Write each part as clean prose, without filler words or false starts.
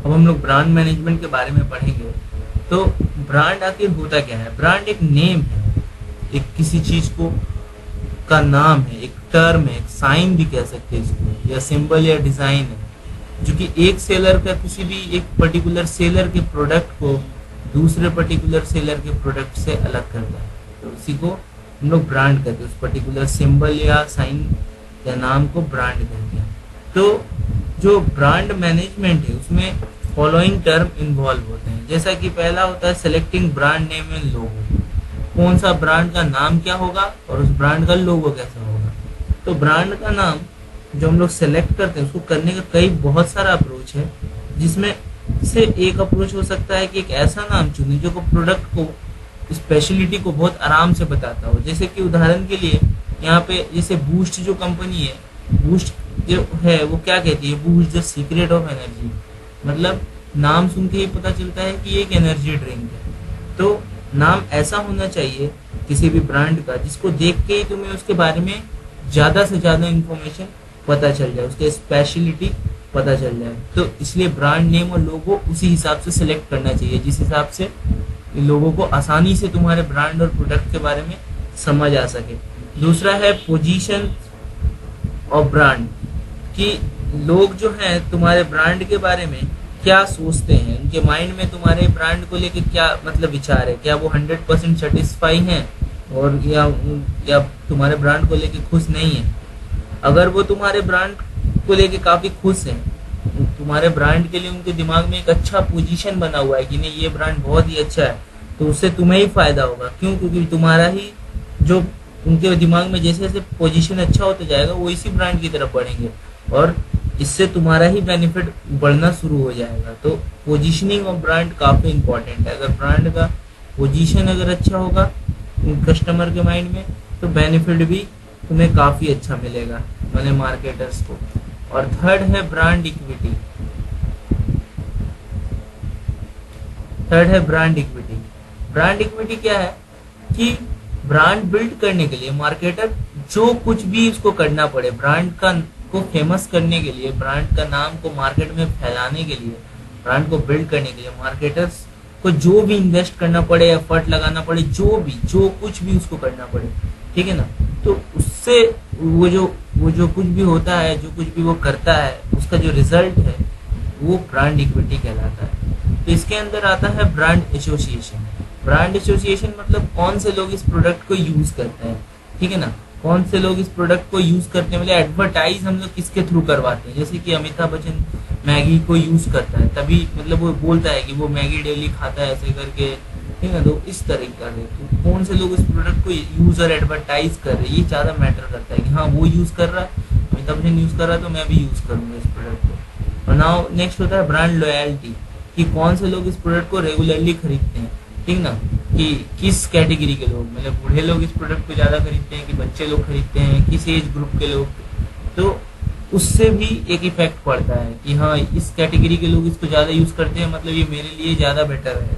अब हम लोग ब्रांड मैनेजमेंट के बारे में पढ़ेंगे। तो ब्रांड आखिर होता क्या है? ब्रांड एक नेम है, एक किसी चीज को का नाम है, एक टर्म है, एक साइन भी कह सकते हैं इसको, या सिंबल या डिजाइन है, जो कि एक सेलर का किसी भी एक पर्टिकुलर सेलर के प्रोडक्ट को दूसरे पर्टिकुलर सेलर के प्रोडक्ट से अलग करता है। तो इसी को हम लोग ब्रांड कहते हैं, उस पर्टिकुलर सिंबल या साइन या नाम को ब्रांड कहते हैं। तो जो ब्रांड मैनेजमेंट है उसमें फॉलोइंग टर्म इन्वॉल्व होते हैं। जैसा कि पहला होता है selecting brand name and logo, कौन सा ब्रांड का नाम क्या होगा और उस ब्रांड का लोगो कैसा होगा। तो ब्रांड का नाम जो हम लोग सेलेक्ट करते हैं उसको करने का कई बहुत सारा अप्रोच है, जिसमें से एक अप्रोच हो सकता है कि एक ऐसा नाम चुने जो को प्रोडक्ट को स्पेशलिटी को बहुत आराम से बताता हो। जैसे कि उदाहरण के लिए यहाँ पे जैसे बूस्ट जो कंपनी है, बूस्ट जो है वो क्या कहती है, boost the secret of energy, मतलब नाम सुन के ही पता चलता है कि ये एक एनर्जी ड्रिंक है। तो नाम ऐसा होना चाहिए किसी भी ब्रांड का जिसको देख के ही तुम्हें उसके बारे में ज्यादा से ज्यादा इंफॉर्मेशन पता चल जाए, उसके स्पेशलिटी पता चल जाए। तो इसलिए ब्रांड नेम और लोगो उसी हिसाब से सिलेक्ट करना चाहिए जिस हिसाब से लोगों को आसानी से तुम्हारे ब्रांड और प्रोडक्ट के बारे में समझ आ सके। दूसरा है पोजीशन ऑफ ब्रांड, कि लोग जो हैं तुम्हारे ब्रांड के बारे में क्या सोचते हैं, उनके माइंड में तुम्हारे ब्रांड को लेके क्या मतलब विचार है, क्या वो 100% सेटिस्फाई हैं और या तुम्हारे ब्रांड को लेके खुश नहीं है। अगर वो तुम्हारे ब्रांड को लेके काफी खुश हैं, तुम्हारे ब्रांड के लिए उनके दिमाग में एक अच्छा पोजीशन बना हुआ है कि नहीं ये ब्रांड बहुत ही अच्छा है, तो उससे तुम्हें ही फायदा होगा। क्यों? क्योंकि तुम्हारा ही जो उनके दिमाग में जैसे जैसे पोजीशन अच्छा होता जाएगा वो इसी ब्रांड की तरफ बढ़ेंगे और इससे तुम्हारा ही बेनिफिट बढ़ना शुरू हो जाएगा। तो पोजीशनिंग ऑफ ब्रांड काफी इंपॉर्टेंट है। अगर ब्रांड का पोजीशन अगर अच्छा होगा कस्टमर के माइंड में तो बेनिफिट भी तुम्हें काफी अच्छा मिलेगा मैंने मार्केटर्स को। और थर्ड है ब्रांड इक्विटी। थर्ड है ब्रांड इक्विटी। ब्रांड इक्विटी क्या है कि ब्रांड बिल्ड करने के लिए मार्केटर जो कुछ भी उसको करना पड़े, ब्रांड का को फेमस करने के लिए, ब्रांड का नाम को मार्केट में फैलाने के लिए, ब्रांड को बिल्ड करने के लिए मार्केटर्स को जो भी इन्वेस्ट करना पड़े, एफर्ट लगाना पड़े, जो कुछ भी उसको करना पड़े, ठीक है ना, तो उससे वो जो कुछ भी होता है, जो कुछ भी वो करता है, उसका जो रिजल्ट है वो ब्रांड इक्विटी कहलाता है। तो इसके अंदर आता है ब्रांड एसोसिएशन। ब्रांड एसोसिएशन मतलब कौन से लोग इस प्रोडक्ट को यूज करते हैं, ठीक है ना, कौन से लोग इस प्रोडक्ट को यूज करते हैं, मतलब एडवर्टाइज हम लोग किसके थ्रू करवाते हैं। जैसे कि अमिताभ बच्चन मैगी को यूज करता है, तभी मतलब वो बोलता है कि वो मैगी डेली खाता है ऐसे करके, ठीक है। तो इस तरीका से तो कौन से लोग इस प्रोडक्ट को यूज और एडवर्टाइज कर रहे हैं, ये ज्यादा मैटर करता है कि हाँ वो यूज कर रहा है, अमिताभ बच्चन यूज कर रहा है तो मैं भी यूज करूंगा इस प्रोडक्ट को। और नाउ नेक्स्ट होता है ब्रांड लॉयल्टी, कि कौन से लोग इस प्रोडक्ट को रेगुलरली खरीदते हैं, ठीक ना, कि किस कैटेगरी के लोग, मतलब बूढ़े लोग इस प्रोडक्ट को ज्यादा खरीदते हैं कि बच्चे लोग खरीदते हैं, किस एज ग्रुप के लोग। तो उससे भी एक इफेक्ट पड़ता है कि हाँ इस कैटेगरी के लोग इसको ज्यादा यूज करते हैं, मतलब ये मेरे लिए ज्यादा बेटर है,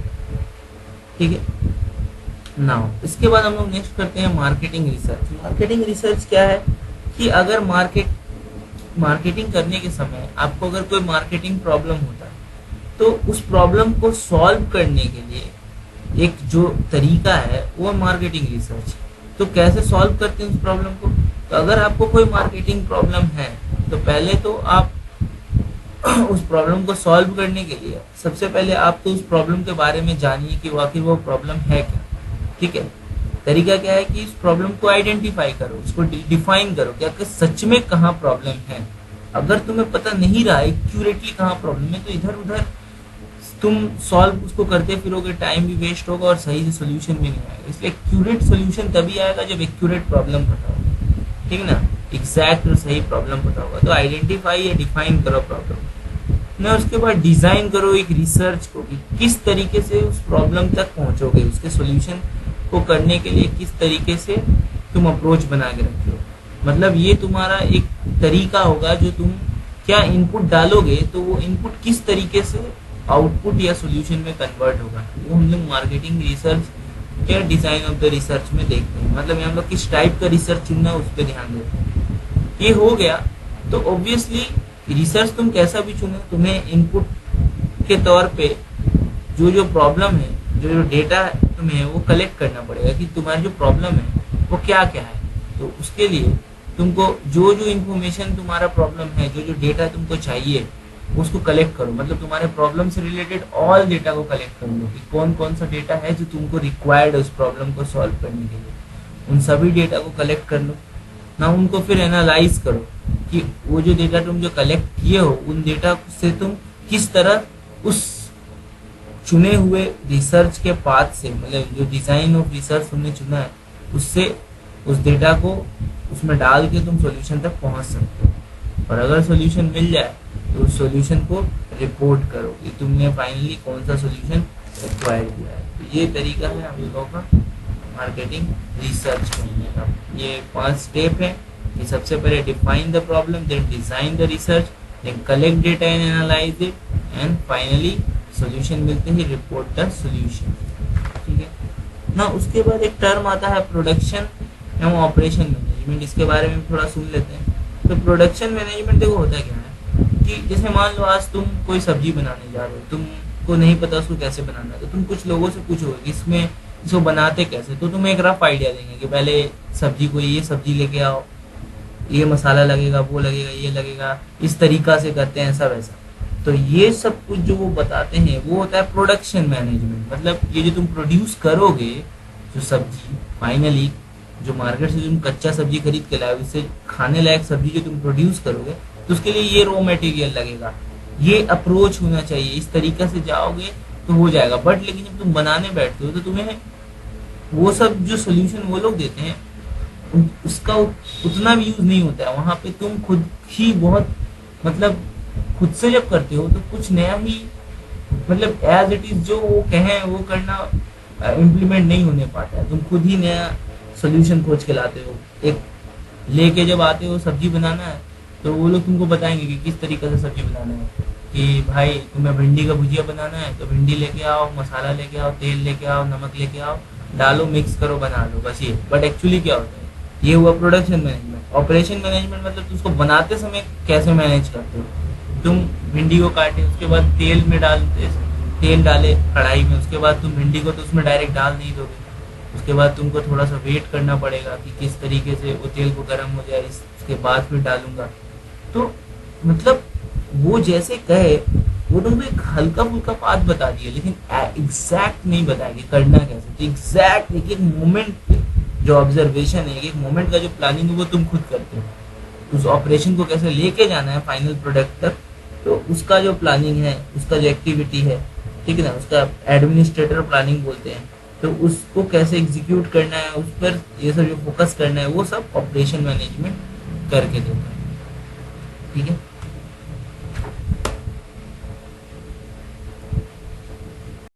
ठीक है। नाउ इसके बाद हम लोग नेक्स्ट करते हैं मार्केटिंग रिसर्च। मार्केटिंग रिसर्च क्या है कि अगर मार्केटिंग करने के समय आपको अगर कोई मार्केटिंग प्रॉब्लम होता है तो उस प्रॉब्लम को सॉल्व करने के लिए एक जो तरीका है वो मार्केटिंग रिसर्च। तो कैसे सॉल्व करते हैं उस प्रॉब्लम को? तो अगर आपको कोई मार्केटिंग प्रॉब्लम है तो पहले तो आप उस प्रॉब्लम को सॉल्व करने के लिए सबसे पहले आप तो उस प्रॉब्लम के बारे में जानिए कि आखिर वो प्रॉब्लम है क्या, ठीक है। तरीका क्या है कि इस प्रॉब्लम को आइडेंटिफाई करो, उसको डिफाइन करो कि सच में कहाँ प्रॉब्लम है। अगर तुम्हें पता नहीं रहा एक्यूरेटली कहाँ प्रॉब्लम है तो इधर उधर तुम सॉल्व उसको करते फिरोगे, टाइम भी वेस्ट होगा और सही से सोल्यूशन भी नहीं आएगा। इसलिए एक्यूरेट सोल्यूशन तभी आएगा जब एक्यूरेट प्रॉब्लम पता होगा, ठीक ना, एग्जैक्ट और सही प्रॉब्लम पता होगा। तो आइडेंटिफाई या डिफाइन करो प्रॉब्लम ना, उसके बाद डिजाइन करो एक रिसर्च को कि किस तरीके से उस प्रॉब्लम तक पहुंचोगे, उसके सोल्यूशन को करने के लिए किस तरीके से तुम अप्रोच बना के रखे हो। मतलब ये तुम्हारा एक तरीका होगा जो तुम क्या इनपुट डालोगे तो वो इनपुट किस तरीके से आउटपुट या सॉल्यूशन में कन्वर्ट होगा, वो हम लोग मार्केटिंग रिसर्च या डिजाइन ऑफ द रिसर्च में देखते हैं। मतलब हम लोग किस टाइप का रिसर्च चुनना है उस पर ध्यान देते हैं। ये हो गया तो ऑब्वियसली रिसर्च तुम कैसा भी चुनो तुम्हें इनपुट के तौर पे जो जो प्रॉब्लम है, जो जो डेटा तुम्हें है वो कलेक्ट करना पड़ेगा कि तुम्हारी जो प्रॉब्लम है वो क्या क्या है। तो उसके लिए तुमको जो जो इन्फॉर्मेशन तुम्हारा प्रॉब्लम है, जो जो डेटा तुमको चाहिए उसको कलेक्ट करो। मतलब तुम्हारे प्रॉब्लम से रिलेटेड ऑल डेटा को कलेक्ट कर लो कि कौन कौन सा डेटा है जो तुमको रिक्वायर्ड है उस प्रॉब्लम को सॉल्व करने के लिए। उन सभी डेटा को कलेक्ट कर लो ना, उनको फिर एनालाइज करो कि वो जो डेटा तुम जो कलेक्ट किए हो उन डेटा से तुम किस तरह उस चुने हुए रिसर्च के पाथ से, मतलब जो डिजाइन ऑफ रिसर्च तुमने चुना है उससे उस डेटा को उसमें डाल के तुम सॉल्यूशन तक पहुंच सकते हो। और अगर सॉल्यूशन मिल जाए तो उस सॉल्यूशन को रिपोर्ट करो कि तुमने फाइनली कौन सा सॉल्यूशन एक्वायर किया है। तो ये तरीका है हम लोगों का मार्केटिंग रिसर्च करने का। ये 5 स्टेप है कि सबसे पहले define the problem, then design the research, then collect data and analyse it, and finally solution मिलते ही रिपोर्ट द सॉल्यूशन। ठीक है ना। उसके बाद एक टर्म आता है प्रोडक्शन एवं ऑपरेशन मैनेजमेंट। इसके बारे में थोड़ा सुन लेते हैं। तो प्रोडक्शन मैनेजमेंट देखो होता क्या है कि जैसे मान लो आज तुम कोई सब्जी बनाने जा रहे हो, तुमको नहीं पता उसको कैसे बनाना है, तो तुम कुछ लोगों से पूछोगे कि इसमें इसको बनाते कैसे, तो तुम्हें एक रफ आइडिया देंगे कि पहले सब्जी को ये सब्जी लेके आओ, ये मसाला लगेगा, वो लगेगा, ये लगेगा, इस तरीका से करते हैं, ऐसा वैसा। तो ये सब कुछ जो वो बताते हैं वो होता है प्रोडक्शन मैनेजमेंट। मतलब ये जो तुम प्रोड्यूस करोगे जो सब्जी, फाइनली जो मार्केट से तुम कच्चा सब्जी खरीद के लाओगे, उससे खाने लायक सब्जी जो तुम प्रोड्यूस करोगे, तो उसके लिए ये रॉ मटेरियल लगेगा, ये अप्रोच होना चाहिए, इस तरीका से जाओगे तो हो जाएगा। बट लेकिन जब तुम बनाने बैठते हो तो तुम्हें वो सब जो सोल्यूशन वो लोग देते हैं उसका उतना भी यूज नहीं होता है। वहां पे तुम खुद ही बहुत, मतलब खुद से जब करते हो तो कुछ नया ही, मतलब एज इट इज जो वो कहें वो करना इम्प्लीमेंट नहीं होने पाता है। तुम खुद ही नया सोल्यूशन खोज के लाते हो। एक लेके जब आते हो सब्जी बनाना है तो वो लोग तुमको बताएंगे कि किस तरीके से सब्जी बनाना है, कि भाई तुम्हें भिंडी का भुजिया बनाना है तो भिंडी लेके आओ, मसाला लेके आओ, तेल लेके आओ, नमक लेके आओ, डालो, मिक्स करो, बना लो, बस ये। बट एक्चुअली क्या होता है, ये हुआ प्रोडक्शन मैनेजमेंट। ऑपरेशन मैनेजमेंट मतलब तुम उसको बनाते समय कैसे मैनेज करते हो। तुम भिंडी को काटे, उसके बाद तेल में डालते, तेल डाले कढ़ाई में, उसके बाद तुम भिंडी को तो उसमें डायरेक्ट डाल नहीं दोगे, उसके बाद तुमको थोड़ा सा वेट करना पड़ेगा कि किस तरीके से वो तेल को गर्म हो जाए, इसके बाद फिर डालूंगा। तो मतलब वो जैसे कहे वो तुमको एक हल्का फुल्का पाथ बता दिया, लेकिन एग्जैक्ट नहीं बताया कि करना कैसे। तो एग्जैक्ट एक एक मोमेंट जो ऑब्जर्वेशन है, एक एक मोमेंट का जो प्लानिंग है वो तुम खुद करते हो। उस ऑपरेशन को कैसे लेके जाना है फाइनल प्रोडक्ट तक, तो उसका जो प्लानिंग है, उसका जो एक्टिविटी है, ठीक है ना, उसका एडमिनिस्ट्रेटर प्लानिंग बोलते हैं। तो उसको कैसे एग्जीक्यूट करना है, उस पर ये सब जो फोकस करना है, वो सब ऑपरेशन मैनेजमेंट करके देता है। ठीक है।